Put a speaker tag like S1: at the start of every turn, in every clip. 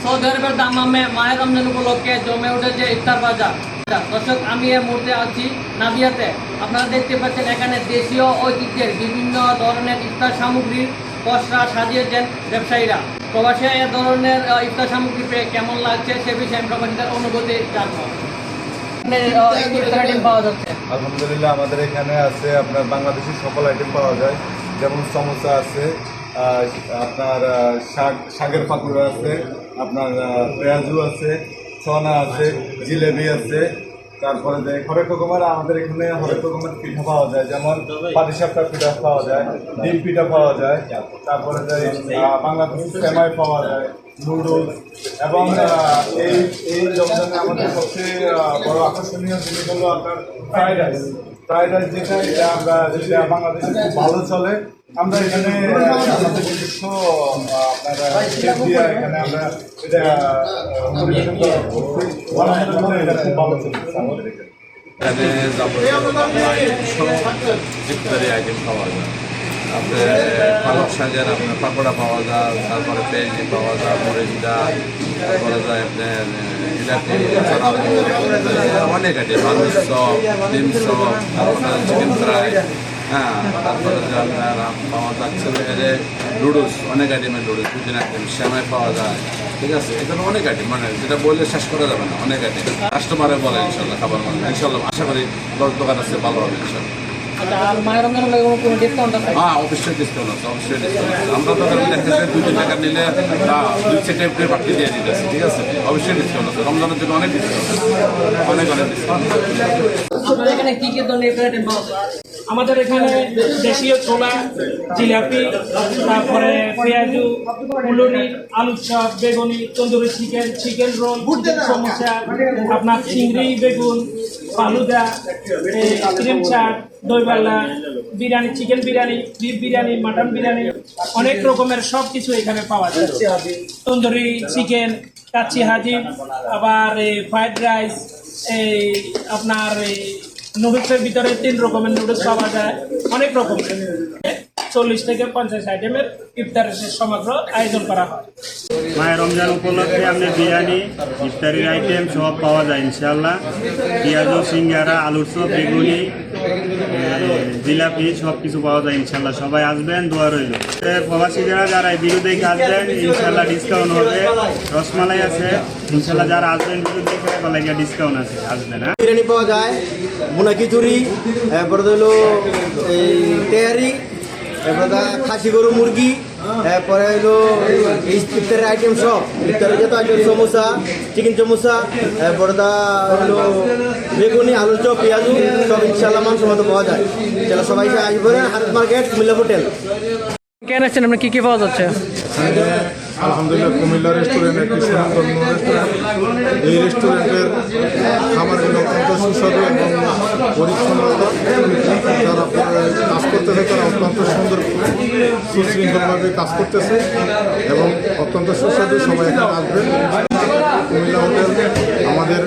S1: Saudi আরবের দাম্মামে মায়ের রমজান উপলক্ষে জমে উঠেছে ইফতার বাজার। দর্শক, আমি এই মুহূর্তে আছি নাভিয়াতে। আপনারা দেখতে পাচ্ছেন এখানে দেশীয় ঐতিহ্যের বিভিন্ন ধরনের ইফতার সামগ্রীর পসরা সাজিয়েছেন ব্যবসায়ীরা। প্রবাসী এ ধরনের ইফতার সামগ্রী পেয়ে কেমন লাগছে সে বিষয়ে আমি প্রবাসীদের অনুভূতি জানবো। পাওয়া যাচ্ছে
S2: আলহামদুলিল্লাহ, আমাদের এখানে আছে আপনার বাংলাদেশি সকল আইটেম পাওয়া যায়, যেমন সমোসা আছে, আপনার শাকের পাকুড়া আছে, আপনার পেঁয়াজু আছে, চনা আছে, জিলেবি আছে, তারপরে যে হরেক রকমের আমাদের এখানে হরেক রকমের পিঠা পাওয়া যায়, যেমন পাটিসাপটা পিঠা পাওয়া যায়, ডিম পিঠা পাওয়া যায়, তারপরে যে বাংলাদেশি সেমাই পাওয়া যায়, নুডলস, এবং এই রমজানে আমাদের সবচেয়ে বড় আকর্ষণীয় জিনিস হলো আপনার ফ্রাইড রাইস। ফ্রাইড রাইস যেটা আমরা বাংলাদেশে খুব ভালো চলে। আমরা এখানে আমাদের নিজস্ব এখানে আমরা এটা পরিবেশন করা করছি। এটা খুব ভালো চলছে আমাদের এখানে।
S3: ইফতারি আইটেম পাওয়া যায়, আপনার পালক শাকের আপনার পাকোড়া পাওয়া যায়, তারপরে পেঁয়াজি পাওয়া যায়, মরিচ ডাল, তারপরে যায় আপনার জিলাপি, অনেক আইটেম, আলুর চপ, ডিম চপ, তারপরে চিকেন ফ্রাই, হ্যাঁ, তারপরে যে আপনার পাওয়া যাচ্ছে যে নুডলস, অনেক আইটেমের নুডলস, দুদিন আইটেম, শ্যামাই পাওয়া যায়, ঠিক আছে। এখানে অনেক আইটেম, মানে যেটা বললে শেষ করা যাবে না, অনেক আইটেম। কাস্টমারে বলে ইনশাল্লাহ খাবার মানে ইনশাল্লাহ আশা করি দোকান আছে ভালো হবে ইনশাল্লাহ। হ্যাঁ, অবশ্যই ডিসকাউন্ট আছে, অবশ্যই ডিসকাউন্ট আছে। আমরা তো দেখা যায় 2-3 টাকা নিলে 2 সেটে পাঠিয়ে দিয়ে দিতেছি, ঠিক আছে। অবশ্যই ডিসকাউন্ট আছে, রমজানের জন্য অনেক ডিসকাউন্ট আছে, অনেক ডিসকাউন্ট।
S1: এখানে কি কি ধরনের
S4: আমাদের এখানে দেশীয় ছোলা, জিলাপি, তারপরে পেঁয়াজু, ফুলুরি, আলুর চপ, বেগুনি, tandoori chicken, chicken roll, samosa, আপনার চিংড়ি বেগুন, ফালুদা, ক্রিম চাট, দইবাল্লা, biryani, chicken biryani, beef biryani, mutton biryani, অনেক রকমের সব কিছু এখানে পাওয়া যায়। তন্দুরি চিকেন, কাচ্চি হাজিম, আবার ফ্রাইড রাইস, আপনার নুডলসের ভিতরে 3 রকমের নুডলস পাওয়া যায়, অনেক রকম 40 থেকে 50 আইটেমের ইফতারের সমগ্র আয়োজন করা হয়।
S5: মায়ের রমজান উপলক্ষে আপনার বিরিয়ানি, ইফতারির আইটেম সব পাওয়া যায় ইনশাআল্লাহ। পেঁয়াজু, সিঙ্গারা, আলুর চপ, বেগুনি, জিলাপি সব কিছু পাওয়া যায় ইনশাআল্লাহ। সবাই আসবেন, দোয়া রইল। প্রবাসীরা যারা এই ভিডিও দেখে আসবেন ইনশাআল্লাহ ডিসকাউন্ট হবে। রসমালাই আছে ইনশাআল্লাহ, যারা আসবেন ভিডিও দেখে তাহলে ডিসকাউন্ট আছে, আসবেন। হ্যাঁ,
S6: বিরিয়ানি পাওয়া যায়, মুনা খিচুড়ি, এরপরে হলো এই তেহারি, এরপরে খাসি গরু মুরগি, এরপরে হলো এই ইফতারের আইটেম সব। ইফতারের যত আইটেম, সমোসা, চিকেন সমোসা, এরপরে হলো বেগুনি, আলুর চপ, পেঁয়াজু সব ইনশাআল্লাহ মানসম্মত পাওয়া যায়। চলো সবাই আসবেন, হাট মার্কেট, কুমিল্লা হোটেল।
S1: কেন আসছেন আপনার, কি কি পাওয়া যাচ্ছে?
S2: আলহামদুলিল্লাহ, কুমিল্লা রেস্টুরেন্ট একটি সুনামধন্য রেস্টুরেন্ট। এই রেস্টুরেন্টের খাবারগুলো অত্যন্ত সুস্বাদু এবং পরিচ্ছন্নতা। যারা কাজ করতেছে তারা অত্যন্ত সুন্দর সুশৃঙ্খলভাবে কাজ করতেছে এবং অত্যন্ত সুস্বাদু। সবাই এখানে আসবেন। কুমিল্লা হোটেল আমাদের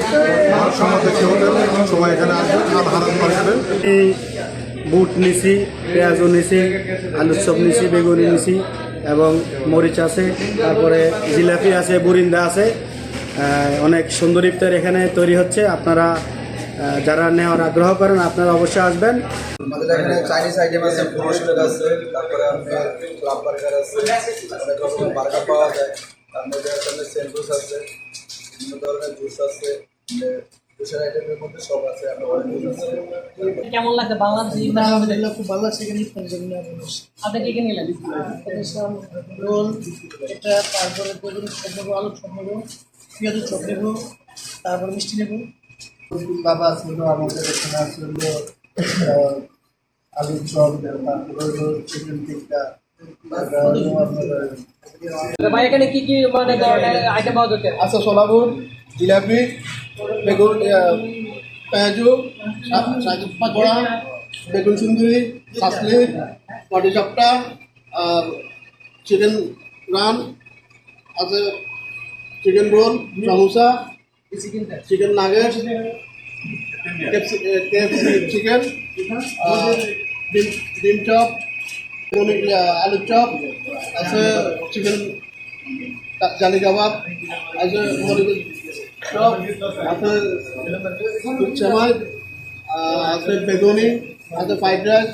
S2: মানসম্মত একটি হোটেল, সবাই এখানে আসবেন। আর হারান মার্কেটে
S6: বুট নিছি, পেঁয়াজও নিছি, আলুর চপ নিছি, বেগুনি নিছি এবং মরিচ আছে, তারপরে জিলাপি আছে, বুরিন্দা আছে। অনেক সুন্দর ইফতার এখানে তৈরি হচ্ছে। আপনারা যারা নেওয়ার আগ্রহ করেন আপনারা অবশ্যই আসবেন।
S7: আমাদের এখানে চাইনিজ আইটেম আছে, পুরস্কার আছে, তারপরে আপনার ক্লাব বার্গার আছে, অনেক রকমের বার্গার পাওয়া যায়। তার মধ্যে আপনার স্যান্ডউইচ আছে, বিভিন্ন ধরনের জুস আছে, জুসের আইটেমের মধ্যে সব আছে। আপনার অরেঞ্জ জুস আছে।
S1: কেমন লাগছে বাংলাদেশি?
S4: খুব ভালো লাগছে এখানে ইফতার জন্য।
S1: আপনি কি কি নিলেন?
S4: রোল, এটা, তারপরে বেগুন চপ নেবো, আলু চপ নেবো, পেঁয়াজের চপ নেবো, তারপরে মিষ্টি নেবো।
S7: বাবা ছিল আমাদের এখানে আছে আলুর চপ, তারপরে চিকেন টিক্কা,
S1: ভাই এখানে কি কি মানে ধরনের আইটেম পাওয়া যাচ্ছে?
S7: আছে সোলাপুর, জিলাপি, বেগুন, পেঁয়াজু, পাকোড়া, বেগুন সুন্দরী, কাসলি, পাটি চাপটা, আর চিকেন রান আছে, chicken roll, samosa, chicken nugget, KFC chicken, ডিম চপ, আলুর চপ আছে, চিকেন
S8: জালি কাবাব আছে, মুরগির চপ আছে, সেমাই আছে, বেগুনি আছে, ফ্রাইড রাইস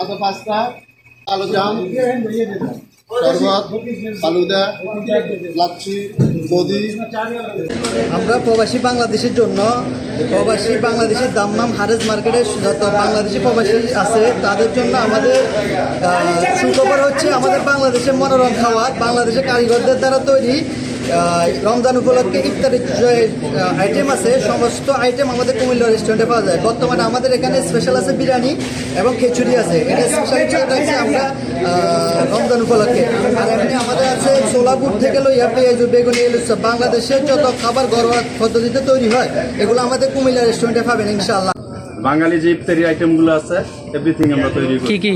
S8: আছে, পাস্তা, আলু জাম, শরবত, ফালুদা, লাচ্ছি, মুদি।
S6: আমরা প্রবাসী বাংলাদেশের জন্য প্রবাসী বাংলাদেশের দাম্মাম হারেজ মার্কেটে যত বাংলাদেশি প্রবাসী আছে তাদের জন্য আমাদের সুখবর হচ্ছে আমাদের বাংলাদেশের মনোরম খাবার বাংলাদেশের কারিগরদের দ্বারা তৈরি রমজান উপলক্ষে ইফতারের যে আইটেম আছে সমস্ত আইটেম আমাদের কুমিল্লা রেস্টুরেন্টে পাওয়া যায়। বর্তমানে আমাদের এখানে স্পেশাল আছে বিরিয়ানি এবং খিচুড়ি আছে, এটা স্পেশাল রাখছি আমরা রমজান উপলক্ষে। আর এমনি আমাদের আছে সোলাপুর থেকে লইয়া পেঁয়াজু বেগুনি এলুসব বাংলাদেশের যত খাবার ঘরোয়া পদ্ধতিতে তৈরি হয় এগুলো আমাদের কুমিল্লা রেস্টুরেন্টে পাবেন ইনশাআল্লাহ।
S5: বাঙালি যে ইফতারি আইটেমগুলো আছে এভরিথিং আমরা তৈরি করি। কি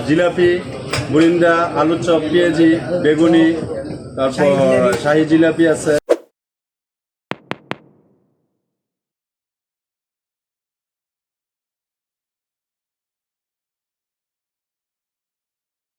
S5: জিলাপি, বুরিন্দা, আলুর চপ, পেঁয়াজি, বেগুনি, তারপর শাহি জিলাপি আছে।